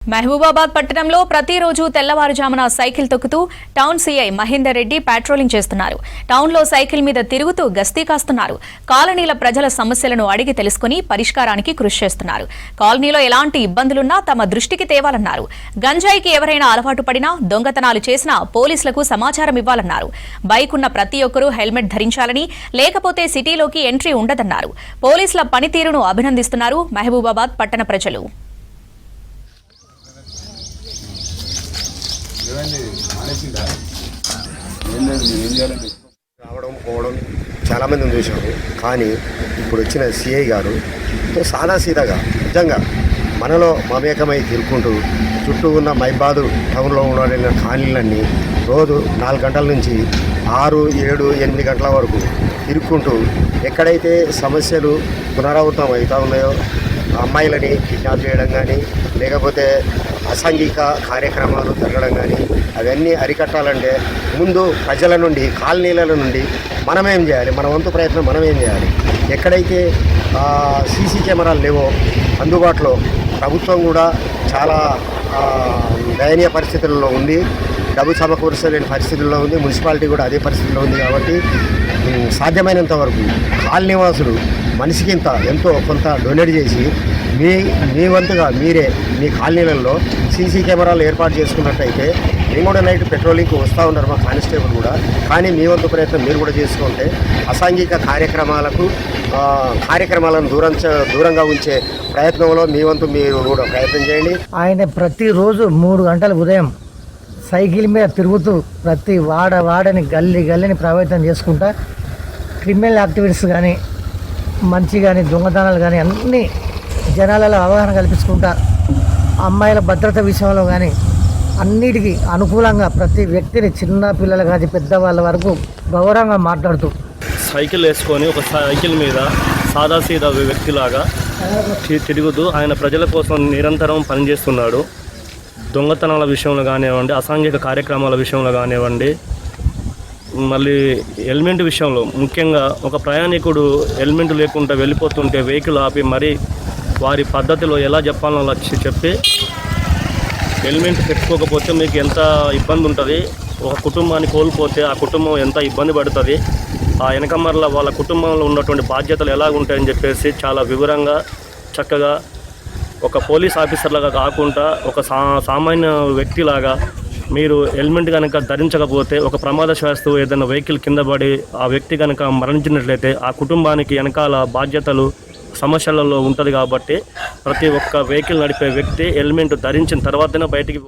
మహబూబాబాద్ పట్టణంలో ప్రతిరోజు తెల్లవారుజామున సైకిల్ తొక్కుతూ town CI Mahender Reddy patrolling చేస్తున్నారు. టౌన్లో సైకిల్ మీద తిరుగుతూ గస్తీ కాస్తున్నారు. కాలనీల ప్రజల సమస్యలను అడిగి తెలుసుకుని పరిష్కారానికి కృషి చేస్తున్నారు. కాలనీలో ఎలాంటి ఇబ్బందులున్నా తమ దృష్టికి తేవాలన్నారు. గంజాయికి ఎవరైనా అలవాటు పడినా, దొంగతనాలు చేసినా పోలీసులకు సమాచారం ఇవ్వాలన్నారు. బైక్ ఉన్న ప్రతి ఒక్కరూ హెల్మెట్ ధరించాలని, లేకపోతే సిటీలోకి ఎంట్రీ ఉండదన్నారు. పోలీసుల పనితీరును అభినందిస్తున్నారు మహబూబాబాద్ పట్టణ ప్రజలు. రావడం పోవడం చాలామంది చూసాము. కానీ ఇప్పుడు వచ్చిన సిఐ గారు సాదాసీదాగా నిజంగా మనలో మమేకమై తిరుక్కుంటూ చుట్టూ ఉన్న మైబాదు టౌన్లో ఉన్న కాలనీలన్నీ రోజు 4 గంటల నుంచి 6, 7, 8 గంటల వరకు తిరుక్కుంటూ ఎక్కడైతే సమస్యలు పునరావృతం అవుతూ ఉన్నాయో అమ్మాయిలని కిడ్నాప్ చేయడం కానీ, లేకపోతే అసాంఘిక కార్యక్రమాలు జరగడం కానీ, అవన్నీ అరికట్టాలంటే ముందు ప్రజల నుండి, కాలనీల నుండి మనమేం చేయాలి, మన వంతు ప్రయత్నం మనమేం చేయాలి. ఎక్కడైతే సీసీ కెమెరాలు లేవో అందుబాటులో ప్రభుత్వం కూడా చాలా దయనీయ పరిస్థితుల్లో ఉంది, డబ్బు సమకూర్చలేని పరిస్థితుల్లో ఉంది, మున్సిపాలిటీ కూడా అదే పరిస్థితిలో ఉంది. కాబట్టి సాధ్యమైనంత వరకు కాలనీవాసులు మనిషికి ఎంతో కొంత డొనేట్ చేసి మీ వంతుగా మీరే మీ కాలనీలలో సీసీ కెమెరాలు ఏర్పాటు చేసుకున్నట్టయితే మేము కూడా నైట్ పెట్రోలింగ్కి వస్తూ ఉన్నారు మా కానిస్టేబుల్ కూడా. కానీ మీ వంతు ప్రయత్నం మీరు కూడా చేసుకుంటే అసాంఘిక కార్యక్రమాలను దూరంగా ఉంచే ప్రయత్నంలో మీ వంతు మీరు కూడా ప్రయత్నం చేయండి. ఆయన ప్రతిరోజు 3 గంటల ఉదయం సైకిల్ మీద తిరుగుతూ ప్రతి వాడని గల్లీని ప్రభావితం చేసుకుంటా క్రిమినల్ యాక్టివిటీస్ కానీ, మంచి కానీ, దొంగతనాలు కానీ అన్నీ జనాలలో అవగాహన కల్పించుకుంటా, అమ్మాయిల భద్రత విషయంలో కానీ అన్నిటికీ అనుకూలంగా ప్రతి వ్యక్తిని, చిన్న పిల్లలు కానీ పెద్దవాళ్ళ వరకు గౌరవంగా మాట్లాడుతూ సైకిల్ వేసుకొని ఒక సైకిల్ మీద సాదాసీదా వ్యక్తిలాగా తిరుగుతూ ఆయన ప్రజల కోసం నిరంతరం పనిచేస్తున్నాడు. దొంగతనాల విషయంలో కానివ్వండి, అసాంఘిక కార్యక్రమాల విషయంలో కానివ్వండి, మళ్ళీ హెల్మెట్ విషయంలో ముఖ్యంగా ఒక ప్రయాణికుడు హెల్మెట్ లేకుండా వెళ్ళిపోతుంటే వెహికల్ ఆపి మరీ వారి పద్ధతిలో ఎలా చెప్పాలో అలా చెప్పి హెల్మెట్ పెట్టుకోకపోతే మీకు ఎంత ఇబ్బంది ఉంటుంది, ఒక కుటుంబాన్ని కోల్పోతే ఆ కుటుంబం ఎంత ఇబ్బంది పడుతుంది, ఆ వెనకమర్ల వాళ్ళ కుటుంబంలో ఉన్నటువంటి బాధ్యతలు ఎలా ఉంటాయని చెప్పేసి చాలా వివరంగా చక్కగా ఒక పోలీస్ ఆఫీసర్లాగా కాకుండా ఒక సామాన్య వ్యక్తిలాగా మీరు హెల్మెట్ కనుక ధరించకపోతే ఒక ప్రమాదశాస్తు ఏదైనా వెహికల్ కింద పడి ఆ వ్యక్తి కనుక మరణించినట్లయితే ఆ కుటుంబానికి వెనకాల బాధ్యతలు సమస్యలలో ఉంటుంది. కాబట్టి ప్రతి ఒక్క వెహికల్ నడిపే వ్యక్తి హెల్మెట్ ధరించిన తర్వాతనే బయటికి